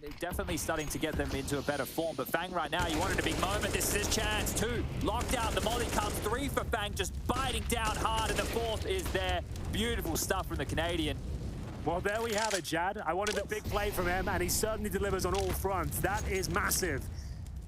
They're definitely starting to get them into a better form, but Fang right now, you wanted a big moment. This is his chance. 2 locked out. The molly comes. 3 for Fang, just biting down hard, and the 4th is there. Beautiful stuff from the Canadian. Well, there we have it, Jad. I wanted a big play from him, and he certainly delivers on all fronts. That is massive.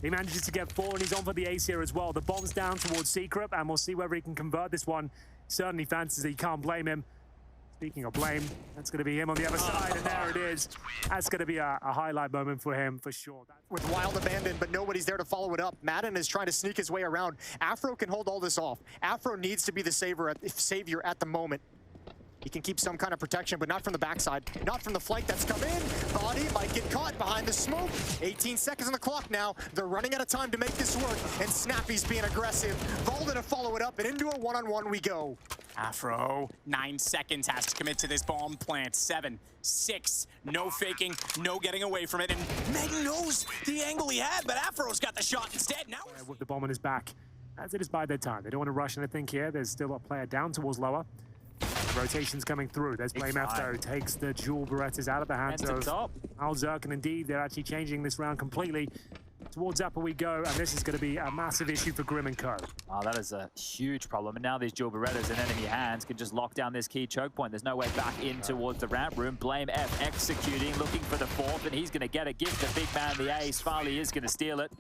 He manages to get 4, and he's on for the ace here as well. The bomb's down towards Secret, and we'll see whether he can convert this one. Certainly fancies it. You can't blame him. Speaking of blame, that's going to be him on the other side, and there it is. That's going to be a highlight moment for him, for sure. With Wild abandoned, but nobody's there to follow it up. Madden is trying to sneak his way around. Afro can hold all this off. Afro needs to be the savior at the moment. He can keep some kind of protection, but not from the backside. Not from the flank that's come in. Body might get caught behind the smoke. 18 seconds on the clock now. They're running out of time to make this work, and Snappy's being aggressive. Volda to follow it up, and into a one-on-one we go. Afro, 9 seconds, has to commit to this bomb plant. 7, 6, no faking, no getting away from it, and Meg knows the angle he had, but Afro's got the shot instead. Now with the bomb on his back, as it is by their time. They don't want to rush anything here. There's still a player down towards lower. Rotations coming through. There's Blame F though, takes the dual Berettas out of the hands of Al Zerk, and indeed they're actually changing this round completely. Towards Upper we go, and this is going to be a massive issue for Grim & Co. Oh, that is a huge problem. And now these dual Berettas in enemy hands can just lock down this key choke point. There's no way back in towards the ramp room. Blame F executing, looking for the 4th, and he's going to get it. Gives the big man the ace. Farley is going to steal it.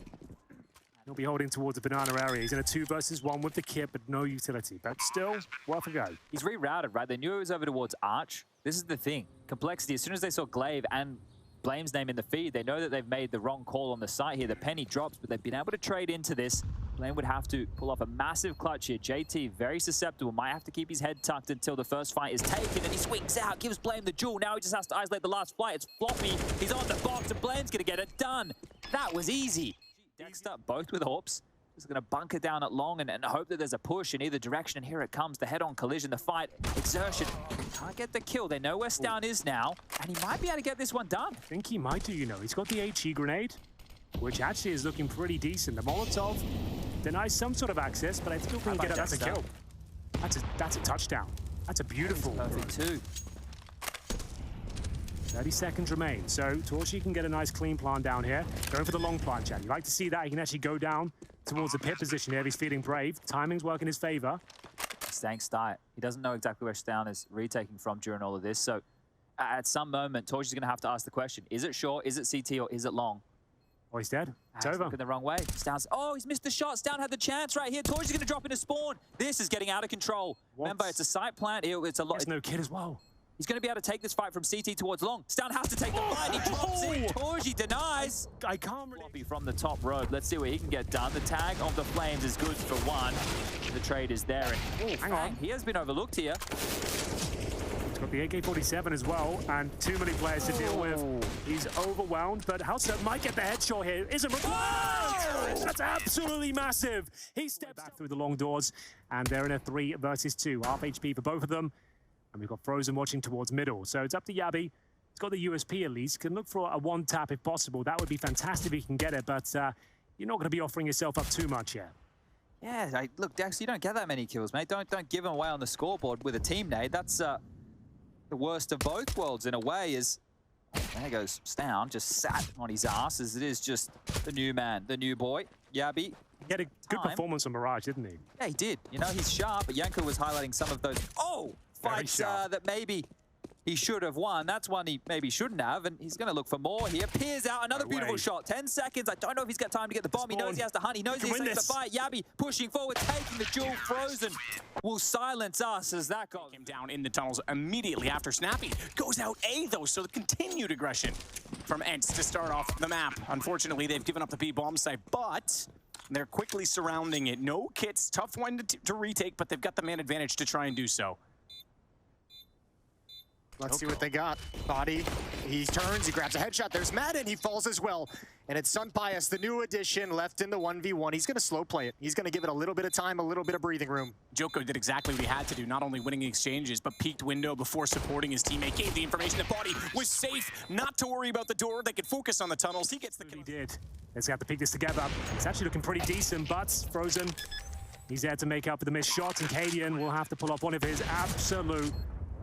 He'll be holding towards the banana area. He's in a 2 versus 1 with the kit, but no utility. But still, worth a go. He's rerouted, right? They knew it was over towards Arch. This is the thing. Complexity, as soon as they saw Glaive and Blame's name in the feed, they know that they've made the wrong call on the site here. The penny drops, but they've been able to trade into this. Blame would have to pull off a massive clutch here. JT, very susceptible, might have to keep his head tucked until the first fight is taken, and he swings out, gives Blame the duel. Now he just has to isolate the last flight. It's Floppy. He's on the box, and Blame's going to get it done. That was easy. Next up, both with Orps. Just going to bunker down at long and hope that there's a push in either direction. And here it comes, the head-on collision, the fight, exertion. Can't get the kill. They know where Stown is now, and he might be able to get this one done. I think he might do, you know. He's got the HE grenade, which actually is looking pretty decent. The Molotov denies some sort of access, but I still think that's a kill. That's a touchdown. That's a beautiful. Perfect too. 30 seconds remain, so Torchy can get a nice clean plant down here. Going for the long plant, Chad. You like to see that. He can actually go down towards the pit position here if he's feeling brave. Timing's working in his favor. Staying tight. He doesn't know exactly where Stown is retaking from during all of this, so at some moment, Torchy's going to have to ask the question, is it short, is it CT, or is it long? Oh, he's dead. It's He's over. looking the wrong way. Stown's, oh, he's missed the shot. Stown had the chance right here. Torchy's going to drop into spawn. This is getting out of control. Remember, it's a side plant. It's a lot. There's no kid as well. He's going to be able to take this fight from CT towards long. Stown has to take the fight. He drops in. Torchy denies. I can't really... Floppy from the top road. Let's see what he can get done. The tag of the Flames is good for 1. The trade is there. And hang on. He has been overlooked here. He's got the AK-47 as well, and too many players to deal with. He's overwhelmed, but Halster might get the headshot here. Isn't required. That's absolutely massive. He steps back through the long doors, and they're in a 3 versus 2. Half HP for both of them. And we've got Frozen watching towards middle. So it's up to Yabby. He's got the USP at least. Can look for a 1-tap if possible. That would be fantastic if he can get it, but you're not going to be offering yourself up too much yet. Yeah, look, Dex, you don't get that many kills, mate. Don't give him away on the scoreboard with a team nade. That's the worst of both worlds in a way. Is there goes Stown, just sat on his ass as it is just the new man, the new boy, Yabby. He had a good performance on Mirage, didn't he? Yeah, he did. You know, he's sharp, but Yanko was highlighting some of those fights that maybe he should have won. That's one he maybe shouldn't have, and he's going to look for more. He appears out. Another beautiful shot. 10 seconds. I don't know if he's got time to get the bomb. He knows he has to hunt. He knows he's taking the fight. Yabby pushing forward, taking the duel. Frozen will silence us as that got him down in the tunnels immediately after Snappy goes out A, though, so the continued aggression from Ents to start off the map. Unfortunately, they've given up the B bomb site, but they're quickly surrounding it. No kits. Tough one to retake, but they've got the man advantage to try and do so. Let's see what they got. Body, he turns, he grabs a headshot. There's Madden, he falls as well. And it's Sun Pius, the new addition, left in the 1v1. He's going to slow play it. He's going to give it a little bit of time, a little bit of breathing room. Joko did exactly what he had to do, not only winning exchanges, but peeked window before supporting his teammate. Gave the information that Body was safe, not to worry about the door. They could focus on the tunnels. He gets the kill. He did. Let's have to pick this together. It's actually looking pretty decent, but Frozen, he's there to make up for the missed shots, and Cadian will have to pull up one of his absolute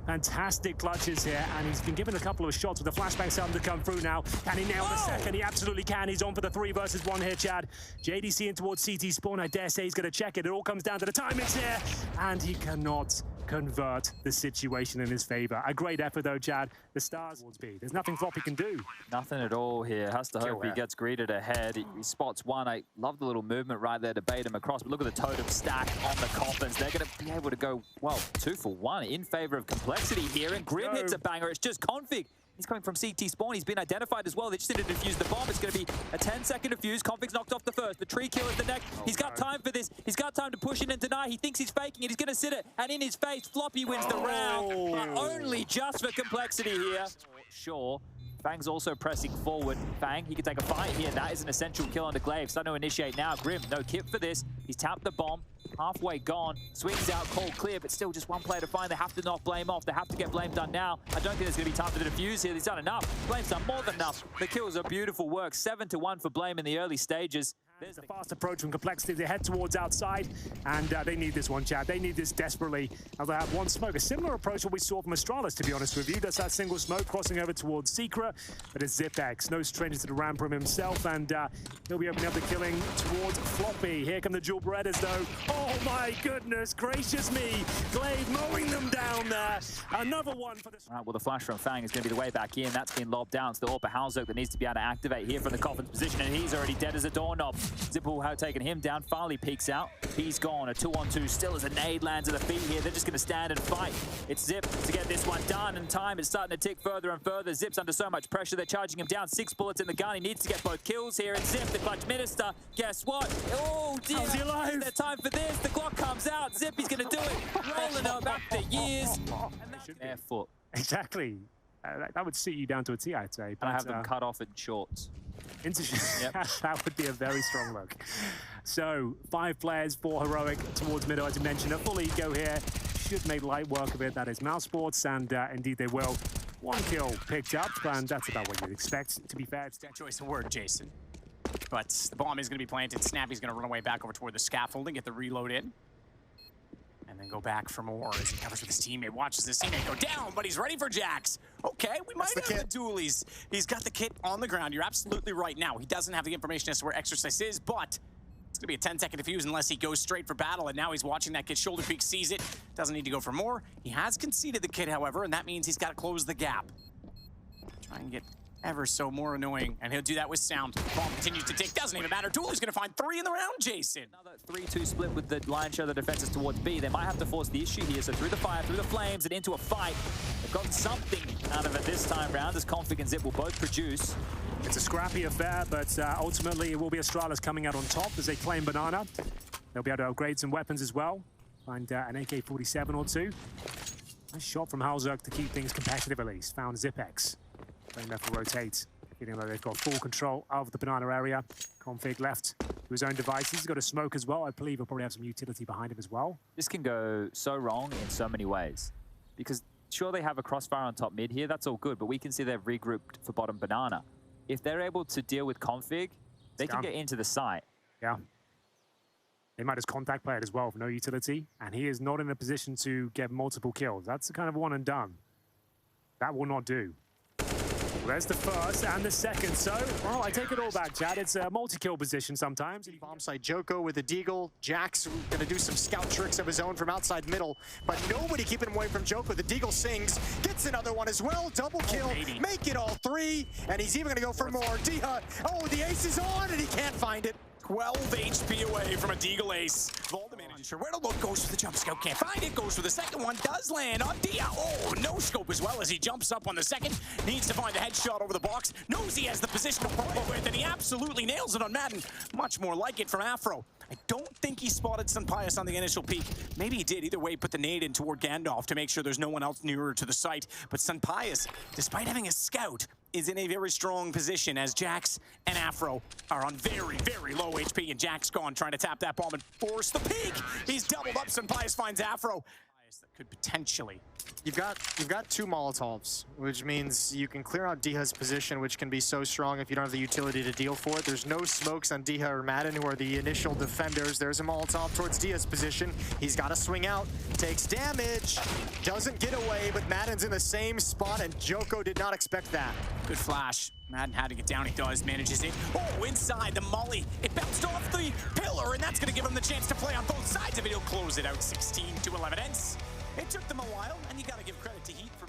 Fantastic clutches here, and he's been given a couple of shots with the flashbang starting to come through now. Can he nail the second? He absolutely can. He's on for the 3 versus 1 here, Chad. JDC in towards CT spawn. I dare say he's going to check it. It all comes down to the timings here, and he cannot convert the situation in his favor. A great effort, though, Chad. The stars towards B. There's nothing Floppy can do. Nothing at all here. Has to hope he gets greeted ahead. He spots one. I love the little movement right there to bait him across, but look at the totem stack on the coffins. They're going to be able to go, well, 2 for 1 in favor of complexity here, and Grim hits a banger. It's just Config. He's coming from CT spawn. He's been identified as well. They just need to defuse the bomb. It's going to be a 10-second defuse. Config's knocked off the first. The tree kill is the next. He's got time for this. He's got time to push it and deny. He thinks he's faking it. He's going to sit it. And in his face, Floppy wins the round. But only just for complexity here. Sure. Fang's also pressing forward. Fang, he can take a fight here. That is an essential kill on the Glaive. Starting to initiate now. Grim, no kit for this. He's tapped the bomb. Halfway gone. Swings out, cold clear, but still just one player to find. They have to knock Blame off. They have to get Blame done now. I don't think there's going to be time for the defuse here. He's done enough. Blame's done more than enough. The kills are beautiful work. 7-1 for Blame in the early stages. There's a fast approach from complexity. They head towards outside, and they need this one, Chad. They need this desperately. Now they have one smoke. A similar approach to what we saw from Astralis, to be honest with you. That's that single smoke crossing over towards Secret, but it's zywoo. No stranger to the ramp from himself, and he'll be opening up the killing towards Floppy. Here come the dual Berettas, though. Oh my goodness gracious me. Glaive mowing them down there. Another one for this. Right, well, the flash from Fang is going to be the way back in. That's been lobbed down. It's the Orpa Halzok that needs to be able to activate here from the coffin's position, and he's already dead as a doorknob. zywoo have taken him down. Farley peeks out. He's gone. A 2-on-2 still as a nade lands at the feet here. They're just going to stand and fight. It's Zip to get this one done, and time is starting to tick further and further. Zip's under so much pressure. They're charging him down. 6 bullets in the gun. He needs to get both kills here. And Zip, the clutch minister, guess what? Oh, dear. How's he alive? Is there time for this? The Glock comes out. Zip, he's going to do it. Rolling up after years. Their foot. Exactly. That would suit you down to a T, I'd say. And I have them cut off in shorts. Yep. That would be a very strong look. So, 5 players, 4 heroic towards middle, as you mentioned. A full ego here. Should make light work of it. That is Mousesports, and indeed they will. 1 kill picked up, and that's about what you'd expect, to be fair. That choice of word, Jason. But the bomb is going to be planted. Snappy's going to run away back over toward the scaffolding, get the reload in. And then go back for more as he covers with his teammate. Watches his teammate go down, but he's ready for Jax. Okay, we might have the dualies. He's got the kit on the ground. You're absolutely right now. He doesn't have the information as to where Exercise is, but it's going to be a 10-second defuse unless he goes straight for battle. And now he's watching that kid shoulder peek, sees it. Doesn't need to go for more. He has conceded the kit, however, and that means he's got to close the gap. Try and get ever so more annoying, and he'll do that with sound. Bomb continues to tick, doesn't even matter. Dooley's gonna find 3 in the round, Jason. Another 3-2 split with the lion's share of the defenses towards B. They might have to force the issue here, so through the fire, through the flames, and into a fight. They've gotten something out of it this time round, as Config and Zip will both produce. It's a scrappy affair, but ultimately it will be Astralis coming out on top as they claim Banana. They'll be able to upgrade some weapons as well. Find an AK-47 or 2. Nice shot from Halzok to keep things competitive at least. Found zywoo. Playing left to rotate, feeling like they've got full control of the banana area. Config left to his own devices. He's got a smoke as well. I believe he'll probably have some utility behind him as well. This can go so wrong in so many ways. Because sure, they have a crossfire on top mid here. That's all good, but we can see they've regrouped for bottom banana. If they're able to deal with Config, they can get into the site. Yeah. They might just contact play it as well for no utility. And he is not in a position to get multiple kills. That's the kind of one and done. That will not do. There's the first and the second, so, well, I take it all back, Chad. It's a multi-kill position sometimes. Bomb site, Joko with the deagle. Jax gonna do some scout tricks of his own from outside middle, but nobody keeping him away from Joko. The deagle sings, gets another one as well. Double kill, make it all 3, and he's even gonna go for more. D-Hut, oh, the ace is on, and he can't find it. 12 HP away from a deagle ace. Unsure where to look, goes for the jump scout, can't find it, goes for the second one, does land on Dia. Oh, no scope as well as he jumps up on the second, needs to find a headshot over the box, knows he has the position to follow with, and he absolutely nails it on Madden. Much more like it from Afro. I don't think he spotted Sunpius on the initial peek. Maybe he did. Either way, put the nade in toward Gandalf to make sure there's no one else nearer to the site. But Sunpius, despite having a scout, is in a very strong position as Jax and Afro are on very, very low HP, and Jax gone trying to tap that bomb and force the peek. He's doubled up. Sunpius finds Afro. That could potentially. You've got 2 Molotovs, which means you can clear out Diha's position, which can be so strong if you don't have the utility to deal for it. There's no smokes on Diha or Madden, who are the initial defenders. There's a Molotov towards Diha's position. He's got to swing out, takes damage, doesn't get away, but Madden's in the same spot, and Joko did not expect that. Good flash. Madden had to get down. He does, manages it. Oh, inside the molly. It bounced off the pillar, and that's going to give him the chance to play on both sides of it. He'll close it out 16-11. It took them a while, and you got to give credit to Heat for